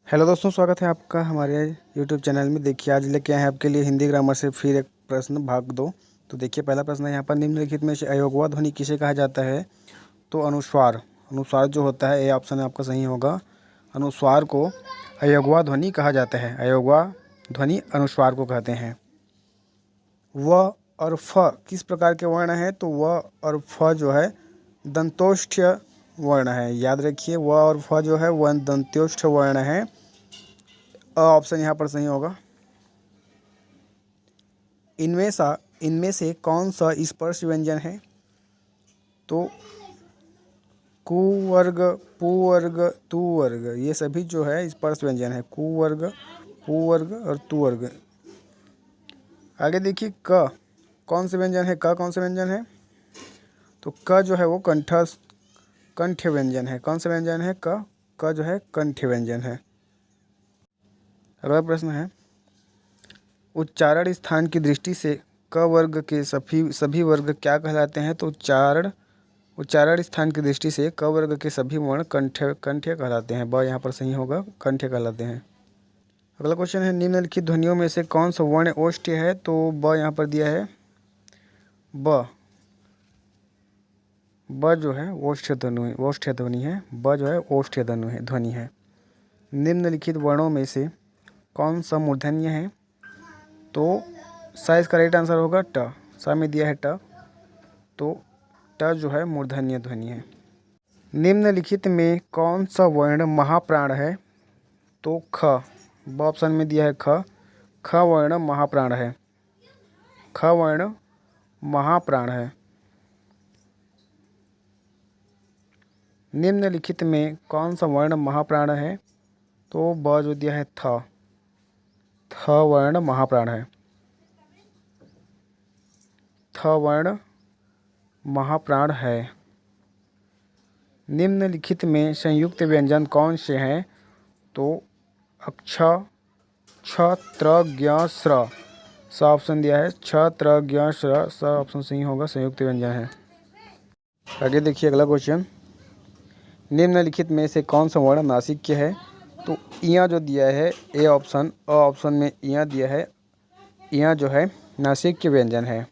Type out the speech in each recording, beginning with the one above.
Hello दोस्तों, स्वागत है आपका हमारे यूट्यूब चैनल में। देखिए, आज लेके आए हैं आपके लिए हिंदी ग्रामर से फिर एक प्रश्न भाग 2। तो देखिए, पहला प्रश्न है यहाँ पर, निम्नलिखित में से अयोगवा ध्वनि किसे कहा जाता है? तो अनुस्वार। अनुस्वार जो होता है, ये ऑप्शन आपका सही होगा। अनुस्वार को अयोगवा ध्वनि कहा जाता है। अयोगवा ध्वनि अनुस्वार को कहते हैं। व और फ किस प्रकार के वर्ण हैं? तो व और फ जो है दंतोष्ठ वर्ण है। याद रखिए, व और फ जो है वह दंत्योष्ठ वर्ण है। ऑप्शन यहाँ पर सही होगा। इनमें से कौन सा स्पर्श व्यंजन है? तो कुवर्ग, पुवर्ग, तुवर्ग, ये सभी जो है स्पर्श व्यंजन है। कुवर्ग, पुवर्ग और तुवर्ग। आगे देखिए, क कौन से व्यंजन है? क कौन से व्यंजन है? तो क जो है वो कंठ व्यंजन है। कौन सा व्यंजन है? क जो है कंठ व्यंजन है। अगला प्रश्न है, उच्चारण स्थान की दृष्टि से क वर्ग के सभी वर्ग क्या कहलाते हैं? तो उच्चारण स्थान की दृष्टि से क वर्ग के सभी वर्ण कंठ्य कहलाते हैं। ब यहाँ पर सही होगा, कंठ्य कहलाते हैं। अगला क्वेश्चन है, निम्नलिखित ध्वनियों में से कौन सा वर्ण ओष्ठ्य है? तो ब यहाँ पर दिया है। ब जो है ओष्ठ्य ध्वनि है। ब जो है ओष्ठ्य ध्वनि है। निम्नलिखित वर्णों में से कौन सा मूर्धन्य है? तो सा इसका राइट आंसर होगा ट। सा में दिया है ट, तो ट जो है मूर्धन्य ध्वनि है। निम्नलिखित में कौन सा वर्ण महाप्राण है? तो ख। ब ऑप्शन में दिया है ख। ख वर्ण महाप्राण है। ख वर्ण महाप्राण है। निम्नलिखित में कौन सा वर्ण महाप्राण है? तो ब जो दिया है थ। थ वर्ण महाप्राण है। थ वर्ण महाप्राण है। निम्नलिखित में संयुक्त व्यंजन कौन से हैं? तो अक्ष, छ, त्र, ज्ञ, स्र। स ऑप्शन दिया है। छ, त्र, ज्ञ, स्र। स ऑप्शन सही होगा, संयुक्त व्यंजन है। आगे देखिए अगला क्वेश्चन, निम्नलिखित में से कौन सा वर्ण नासिक्य है? तो इया जो दिया है, ए ऑप्शन, अ ऑप्शन में इया दिया है। इया जो है नासिक्य व्यंजन है।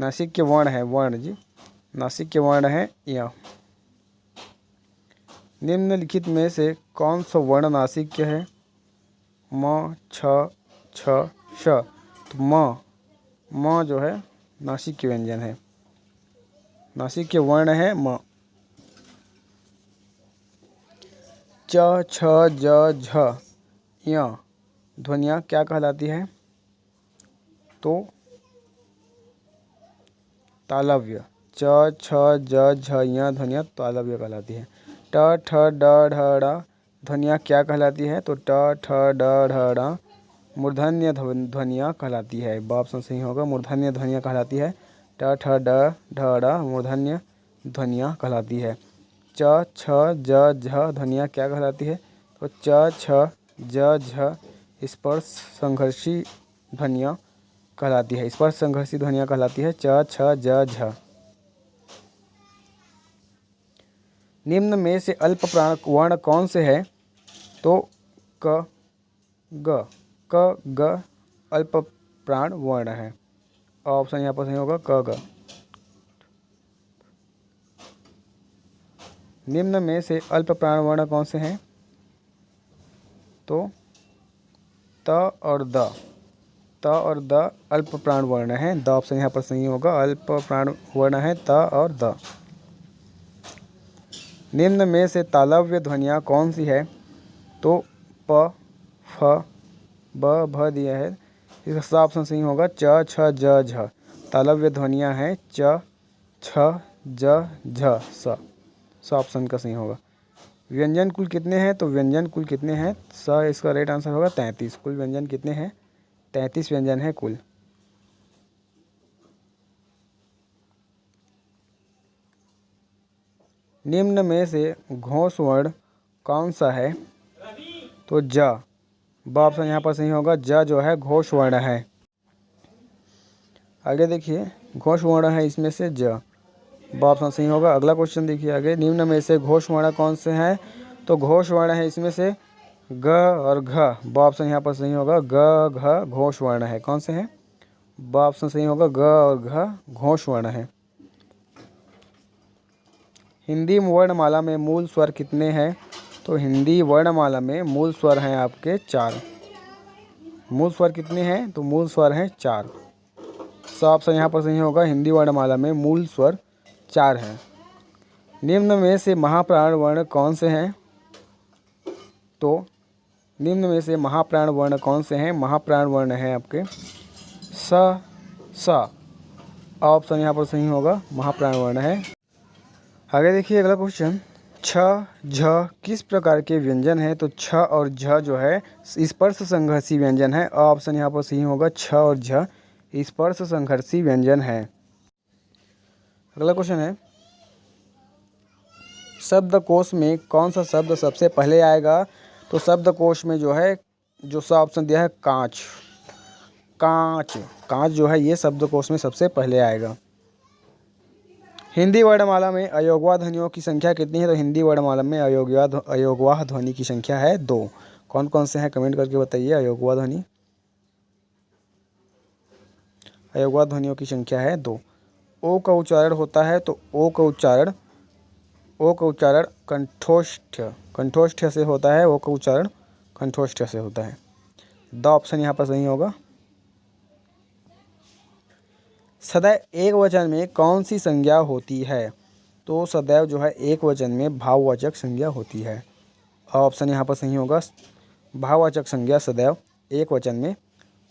नासिक्य वर्ण है, वर्ण जी, नासिक्य वर्ण है इया। निम्नलिखित में से कौन सा वर्ण नासिक्य है? म, छ, छ, श। तो म जो है नासिक्य व्यंजन है। नासिक्य वर्ण है म। च, छ, ज, झ, य ध्वनियाँ क्या कहलाती है? तो तालव्य। च, छ, ज, झ, य ध्वनियाँ तालव्य कहलाती है। ट, ठ, ड, ढ, ड़ ध्वनियाँ क्या कहलाती है? तो ट, ठ, ड, ढ, ड़ मूर्धन्य ध्वनियाँ कहलाती है। ब ऑप्शन सही होगा, मूर्धन्य ध्वनियाँ कहलाती है। ट, ठ, ड, ढ, ड़ मूर्धन्य ध्वनियाँ कहलाती है। च, छ, ज, झ ध्वनियाँ क्या कहलाती है? तो च, छ, ज, झ स्पर्श संघर्षी ध्वनियाँ कहलाती है। स्पर्श संघर्षी ध्वनियाँ कहलाती है। च, छ, ज, झ। निम्न में से अल्प प्राण वर्ण कौन से है? तो क, ग। क, ग अल्प प्राण वर्ण है। ऑप्शन यहाँ पर सही होगा, क, ग। निम्न में से अल्प प्राण वर्ण कौन से हैं? तो त और द। त और द अल्प प्राण वर्ण है। द ऑप्शन यहाँ पर सही होगा, अल्प प्राण वर्ण है त और द। निम्न में से तालव्य ध्वनियाँ कौन सी है? तो प, फ, ब, भ दिया है। इसका ऑप्शन सही होगा, च, छ, ज, झ। तालव्य ध्वनियाँ हैं च, छ, ज, झ, स। स ऑप्शन का सही होगा। व्यंजन कुल कितने हैं? तो व्यंजन कुल कितने हैं? स इसका राइट आंसर होगा 33। कुल व्यंजन कितने हैं? 33 व्यंजन है कुल। निम्न में से घोष वर्ण कौन सा है? तो ज। ब ऑप्शन यहाँ पर सही होगा, ज जो है घोष वर्ण है। आगे देखिए, घोष वर्ण है इसमें से ज। ब ऑप्शन सही होगा। अगला क्वेश्चन देखिए आगे, निम्न में से घोष वर्ण कौन से हैं? तो घोष वर्ण है इसमें से ग और घ, ब ऑप्शन यहाँ पर सही होगा। ग घ घोष वर्ण है, कौन से हैं? ब ऑप्शन सही होगा। ग और घ घोष वर्ण है। हिंदी वर्णमाला में मूल स्वर कितने हैं? तो हिंदी वर्णमाला में मूल स्वर हैं आपके 4। मूल स्वर कितने हैं? तो मूल स्वर हैं 4। स ऑप्शन यहाँ पर सही होगा। हिंदी वर्णमाला में मूल स्वर 4 हैं। निम्न में से महाप्राण वर्ण कौन से हैं? तो निम्न में से महाप्राण वर्ण कौन से हैं? महाप्राण वर्ण हैं आपके स, स ऑप्शन यहाँ पर सही होगा। महाप्राण वर्ण है। आगे देखिए अगला क्वेश्चन, छ झ किस प्रकार के व्यंजन है? तो छ और झ जो है स्पर्श संघर्षी व्यंजन है। ऑप्शन यहाँ पर सही होगा। छ और झ स्पर्श संघर्षी व्यंजन है। अगला क्वेश्चन है, शब्दकोश में कौन सा शब्द सबसे पहले आएगा? तो शब्दकोश में जो है जो सा ऑप्शन दिया है कांच, कांच, कांच जो है ये शब्दकोश में सबसे पहले आएगा। हिंदी वर्णमाला में अयोगवाह ध्वनियों की संख्या कितनी है? तो हिंदी वर्णमाला में अयोगवाह ध्वनि की संख्या है 2। कौन कौन से हैं कमेंट करके बताइए। अयोगवाह ध्वनि, अयोगवाह ध्वनियों की संख्या है 2। ओ का उच्चारण होता है तो ओ का उच्चारण कंठोष्ठ से होता है। ओ का उच्चारण कंठोष्ठ से होता है। द ऑप्शन यहाँ पर सही होगा। सदैव एक वचन में कौन सी संज्ञा होती है? तो सदैव जो है एक वचन में भाववाचक संज्ञा होती है। ऑप्शन यहाँ पर सही होगा। भाववाचक संज्ञा सदैव एक वचन में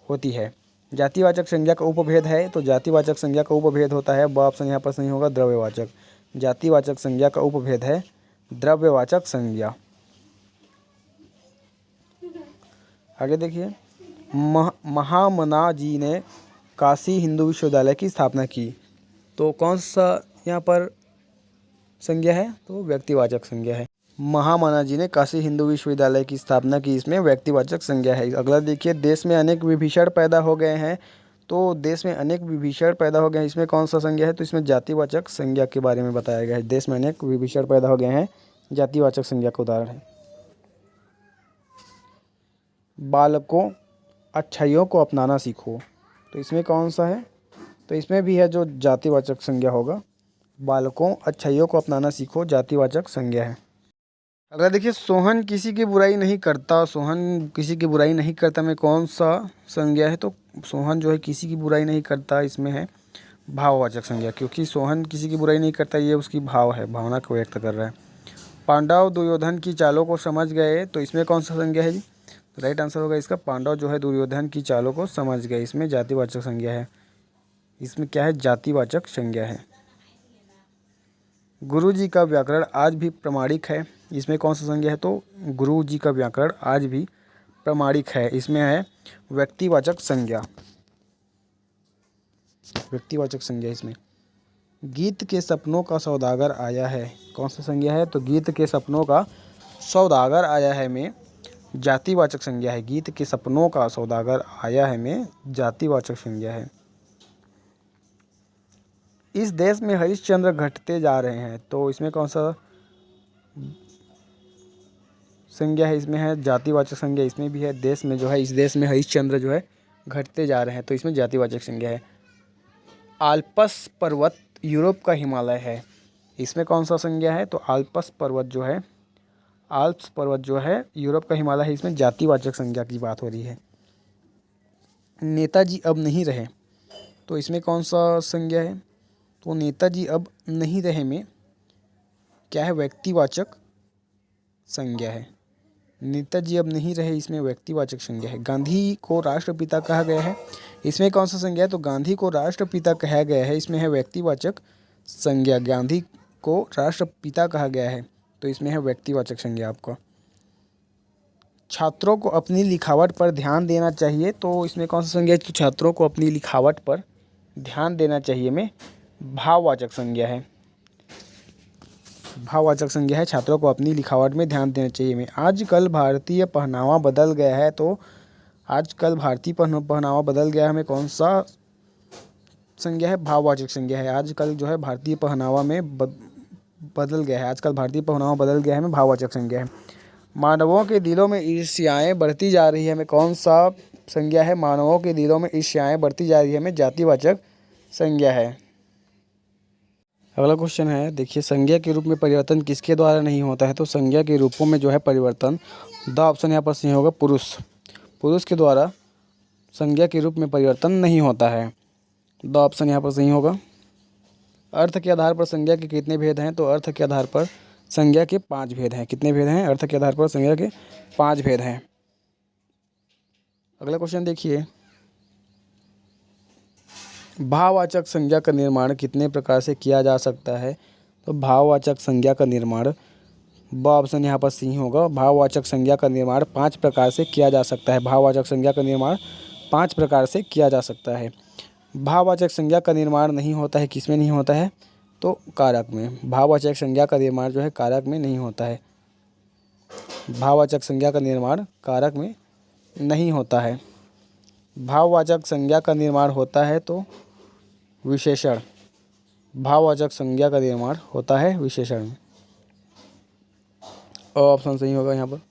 होती है। जातिवाचक संज्ञा का उपभेद है तो जातिवाचक संज्ञा का उपभेद होता है। ब ऑप्शन यहाँ पर सही होगा। द्रव्यवाचक, जातिवाचक संज्ञा का उपभेद है द्रव्यवाचक संज्ञा। आगे देखिए, महामना जी ने काशी हिंदू विश्वविद्यालय की स्थापना की। तो कौन सा यहाँ पर संज्ञा है? तो व्यक्तिवाचक संज्ञा है। महामना जी ने काशी हिंदू विश्वविद्यालय की स्थापना की, इसमें व्यक्तिवाचक संज्ञा है। अगला देखिए, देश में अनेक विभीषण पैदा हो गए हैं। तो देश में अनेक विभीषण पैदा हो गए हैं, इसमें कौन सा संज्ञा है? तो इसमें जातिवाचक संज्ञा के बारे में बताया गया है। देश में अनेक विभीषण पैदा हो गए हैं, जातिवाचक संज्ञा का उदाहरण है। बालकों अच्छाइयों को अपनाना सीखो, तो इसमें कौन सा है? तो इसमें भी है जो जातिवाचक संज्ञा होगा। बालकों अच्छाइयों को अपनाना सीखो जातिवाचक संज्ञा है। अगला देखिए, सोहन किसी की बुराई नहीं करता। सोहन किसी की बुराई नहीं करता में कौन सा संज्ञा है? तो सोहन जो है किसी की बुराई नहीं करता, इसमें है भाववाचक संज्ञा, क्योंकि सोहन किसी की बुराई नहीं करता, ये उसकी भाव है, भावना को व्यक्त कर रहा है। पांडव दुर्योधन की चालों को समझ गए, तो इसमें कौन सा संज्ञा है जी? तो राइट आंसर होगा इसका, पांडव जो है दुर्योधन की चालों को समझ गए, इसमें जातिवाचक संज्ञा है। इसमें क्या है? जातिवाचक संज्ञा है। गुरु जी का व्याकरण आज भी प्रमाणिक है, इसमें कौन सा संज्ञा है? तो गुरु जी का व्याकरण आज भी प्रमाणिक है, इसमें है व्यक्तिवाचक संज्ञा, व्यक्तिवाचक संज्ञा इसमें। गीत के सपनों का सौदागर आया है, कौन सा संज्ञा है? तो गीत के सपनों का सौदागर आया है में जातिवाचक संज्ञा है। गीत के सपनों का सौदागर आया है में जातिवाचक संज्ञा है। इस देश में हरिश्चंद्र घटते जा रहे हैं, तो इसमें कौन सा संज्ञा है? इसमें है जातिवाचक संज्ञा, इसमें भी है। देश में जो है, इस देश में हरिश्चंद्र जो है घटते जा रहे हैं, तो इसमें जातिवाचक संज्ञा है। आल्प्स पर्वत यूरोप का हिमालय है, इसमें कौन सा संज्ञा है? तो आल्प्स पर्वत जो है, आल्प्स पर्वत जो है यूरोप का हिमालय है, इसमें जातिवाचक संज्ञा की बात हो रही है। नेताजी अब नहीं रहे, तो इसमें कौन सा संज्ञा है? तो नेताजी अब नहीं रहे में क्या है? व्यक्तिवाचक संज्ञा है। नेताजी अब नहीं रहे, इसमें व्यक्तिवाचक संज्ञा है। गांधी को राष्ट्रपिता कहा गया है, इसमें कौन सा संज्ञा है? तो गांधी को राष्ट्रपिता कहा गया है, इसमें है व्यक्तिवाचक संज्ञा। गांधी को राष्ट्रपिता कहा गया है, तो इसमें है व्यक्तिवाचक संज्ञा आपका। छात्रों को अपनी लिखावट पर ध्यान देना चाहिए, तो इसमें कौन सा संज्ञा है? तो छात्रों को अपनी लिखावट पर ध्यान देना चाहिए में भाववाचक संज्ञा है, भाववाचक संज्ञा है। छात्रों को अपनी लिखावट में ध्यान देना चाहिए में। आजकल भारतीय पहनावा बदल गया है, तो आजकल भारतीय पहनावा बदल गया है में कौन सा संज्ञा है? भाववाचक संज्ञा है। आजकल जो है भारतीय पहनावा में बदल गया है, आजकल भारतीय पहनावा बदल गया है में भाववाचक संज्ञा है। मानवों के दिलों में ईर्ष्याएँ बढ़ती जा रही है, हमें कौन सा संज्ञा है? मानवों के दिलों में ईर्ष्याएँ बढ़ती जा रही है, हमें जातिवाचक संज्ञा है। अगला क्वेश्चन है, देखिए संज्ञा के रूप में परिवर्तन किसके द्वारा नहीं होता है? तो संज्ञा के रूपों में जो है परिवर्तन, द ऑप्शन यहाँ पर सही होगा, पुरुष। पुरुष के द्वारा संज्ञा के रूप में परिवर्तन नहीं होता है, द ऑप्शन यहाँ पर सही होगा। अर्थ के आधार पर संज्ञा के कितने भेद हैं? तो अर्थ के आधार पर संज्ञा के 5 भेद हैं। कितने भेद हैं? अर्थ के आधार पर संज्ञा के 5 भेद हैं। अगला क्वेश्चन देखिए, भाववाचक संज्ञा का निर्माण कितने प्रकार से किया जा सकता है? तो भाववाचक संज्ञा का निर्माण, ब ऑप्शन यहाँ पर सही होगा। भाववाचक संज्ञा का निर्माण 5 प्रकार से किया जा सकता है। भाववाचक संज्ञा का निर्माण 5 प्रकार से किया जा सकता है। भाववाचक संज्ञा का निर्माण नहीं होता है, किसमें नहीं होता है? तो कारक में। भाववाचक संज्ञा का निर्माण जो है कारक में नहीं होता है। भाववाचक संज्ञा का निर्माण कारक में नहीं होता है। भाववाचक संज्ञा का निर्माण होता है तो विशेषण। भाववाचक संज्ञा का निर्माण होता है विशेषण में, ऑप्शन सही होगा यहाँ पर।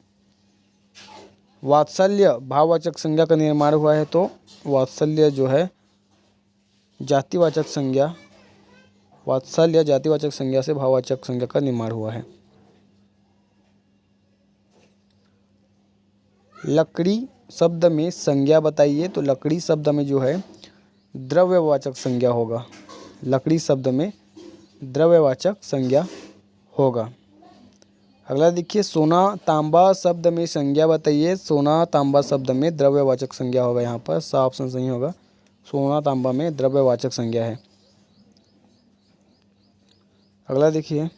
वात्सल्य भाववाचक संज्ञा का निर्माण हुआ है तो वात्सल्य जो है जातिवाचक संज्ञा, वात्सल्य जातिवाचक संज्ञा से भाववाचक संज्ञा का निर्माण हुआ है। लकड़ी शब्द में संज्ञा बताइए, तो लकड़ी शब्द में जो है द्रव्यवाचक संज्ञा होगा। लकड़ी शब्द में द्रव्यवाचक संज्ञा होगा। अगला देखिए, सोना तांबा शब्द में संज्ञा बताइए। सोना तांबा शब्द में द्रव्यवाचक संज्ञा होगा, यहाँ पर सा ऑप्शन सही होगा। सोना तांबा में द्रव्यवाचक संज्ञा है। अगला देखिए,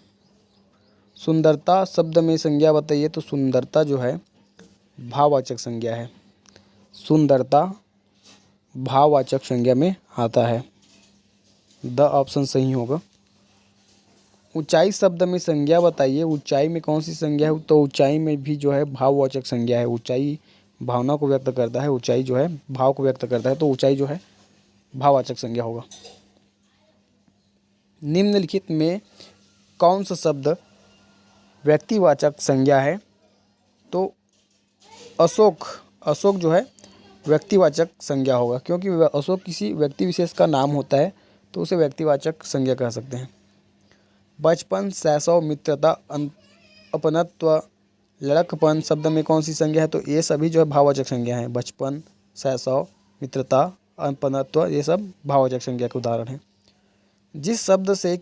सुंदरता शब्द में संज्ञा बताइए। तो सुंदरता जो है भाववाचक संज्ञा है। सुंदरता भाववाचक संज्ञा में आता है, द ऑप्शन सही होगा। ऊंचाई शब्द में संज्ञा बताइए। ऊंचाई में कौन सी संज्ञा है? तो ऊंचाई में भी जो है भाववाचक संज्ञा है। ऊंचाई भावना को व्यक्त करता है, ऊंचाई जो है भाव को व्यक्त करता है, तो ऊंचाई जो है भाववाचक संज्ञा होगा। निम्नलिखित में कौन सा शब्द व्यक्तिवाचक संज्ञा है? तो अशोक, अशोक जो है व्यक्तिवाचक संज्ञा होगा, क्योंकि अशोक किसी व्यक्ति विशेष का नाम होता है तो उसे व्यक्तिवाचक संज्ञा कह सकते हैं। बचपन, शैशव, मित्रता, अपनत्व, लड़कपन शब्द में कौन सी संज्ञा है? तो ये सभी जो है भाववाचक संज्ञा है। बचपन, शैशव, मित्रता, अपनत्व, ये सब भाववाचक संज्ञा के उदाहरण हैं। जिस शब्द से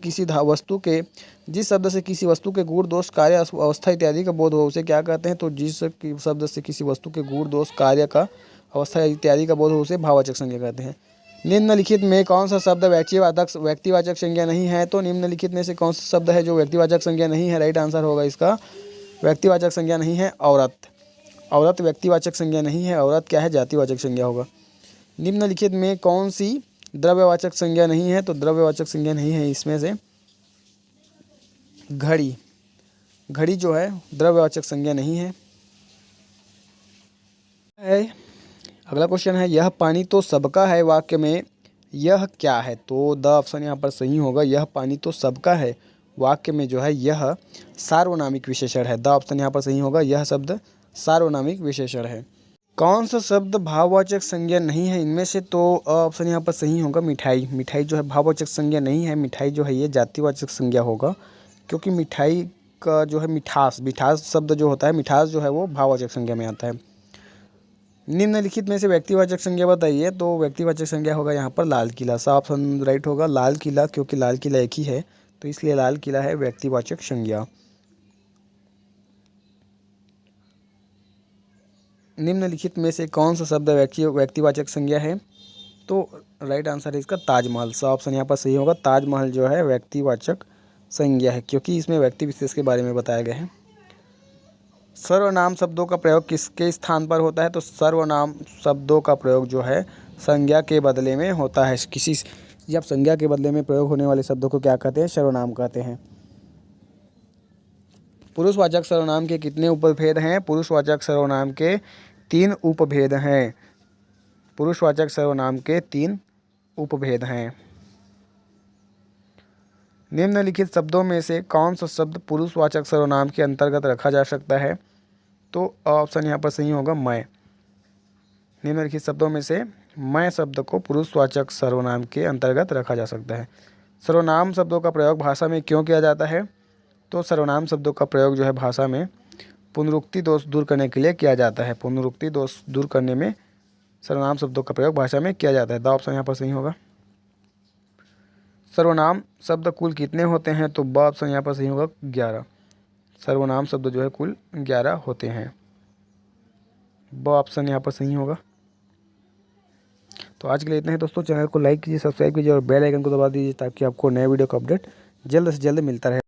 किसी वस्तु के गुण, दोष, कार्य, अवस्था इत्यादि का बोध हो उसे क्या कहते हैं? तो जिस शब्द से किसी वस्तु के गुण, दोष, कार्य का, अवस्था इत्यादि का बोध हो उसे भाववाचक संज्ञा कहते हैं। निम्नलिखित में कौन सा शब्द व्यक्तिवाचक संज्ञा नहीं है? तो निम्नलिखित में से कौन सा शब्द है जो व्यक्तिवाचक संज्ञा नहीं है? राइट आंसर होगा इसका व्यक्तिवाचक संज्ञा नहीं है, औरत। औरत व्यक्तिवाचक संज्ञा नहीं है, औरत क्या है? जातिवाचक संज्ञा होगा। निम्नलिखित में कौन सी द्रव्यवाचक संज्ञा नहीं है? तो द्रव्यवाचक संज्ञा नहीं है इसमें से घड़ी। घड़ी जो है द्रव्यवाचक संज्ञा नहीं है। अगला क्वेश्चन है, यह पानी तो सबका है वाक्य में यह क्या है? तो द ऑप्शन यहाँ पर सही होगा। यह पानी तो सबका है वाक्य में जो है यह सार्वनामिक विशेषण है, द ऑप्शन यहाँ पर सही होगा। यह शब्द सार्वनामिक विशेषण है। कौन सा शब्द भाववाचक संज्ञा नहीं है इनमें से? तो ऑप्शन यहाँ पर सही होगा, मिठाई। मिठाई जो है भाववाचक संज्ञा नहीं है। मिठाई जो है ये जातिवाचक संज्ञा होगा, क्योंकि मिठाई का जो है मिठास शब्द जो होता है, मिठास जो है वो भाववाचक संज्ञा में आता है। निम्नलिखित में से व्यक्तिवाचक संज्ञा बताइए। तो व्यक्तिवाचक संज्ञा होगा यहाँ पर लाल किला, सा ऑप्शन राइट होगा। लाल किला, क्योंकि लाल किला एक ही है तो इसलिए लाल किला है व्यक्तिवाचक संज्ञा। निम्नलिखित में से कौन सा शब्द व्यक्तिवाचक संज्ञा है? तो राइट आंसर है इसका ताजमहल, सा ऑप्शन यहाँ पर सही होगा। ताजमहल जो है व्यक्तिवाचक संज्ञा है, क्योंकि इसमें व्यक्ति विशेष के बारे में बताया गया है। सर्वनाम शब्दों का प्रयोग किसके स्थान पर होता है? तो सर्वनाम शब्दों का प्रयोग जो है संज्ञा के बदले में होता है। जब संज्ञा के बदले में प्रयोग होने वाले शब्दों को क्या कहते हैं? सर्वनाम कहते हैं। पुरुषवाचक सर्वनाम के कितने उपभेद हैं? पुरुषवाचक सर्वनाम के 3 उपभेद हैं। पुरुषवाचक सर्वनाम के 3 उपभेद हैं। निम्नलिखित शब्दों में से कौन सा शब्द पुरुषवाचक सर्वनाम के अंतर्गत रखा जा सकता है? तो ऑप्शन यहाँ पर सही होगा मैं। निम्नलिखित शब्दों में से मैं शब्द को पुरुषवाचक सर्वनाम के अंतर्गत रखा जा सकता है। सर्वनाम शब्दों का प्रयोग भाषा में क्यों किया जाता है? तो सर्वनाम शब्दों का प्रयोग जो है भाषा में पुनरुक्ति दोष दूर करने के लिए किया जाता है। पुनरुक्ति दोष दूर करने में सर्वनाम शब्दों का प्रयोग भाषा में किया जाता है। द ऑप्शन यहाँ पर सही होगा। सर्वनाम शब्द कुल कितने होते हैं? तो ब ऑप्शन यहाँ पर सही होगा 11। सर्वनाम शब्द जो है कुल 11 होते हैं। ब ऑप्शन यहाँ पर सही होगा। तो आज के लिए इतना ही दोस्तों। चैनल को लाइक कीजिए, सब्सक्राइब कीजिए और बेल आइकन को दबा दीजिए ताकि आपको नए वीडियो का अपडेट जल्द से जल्द मिलता रहे।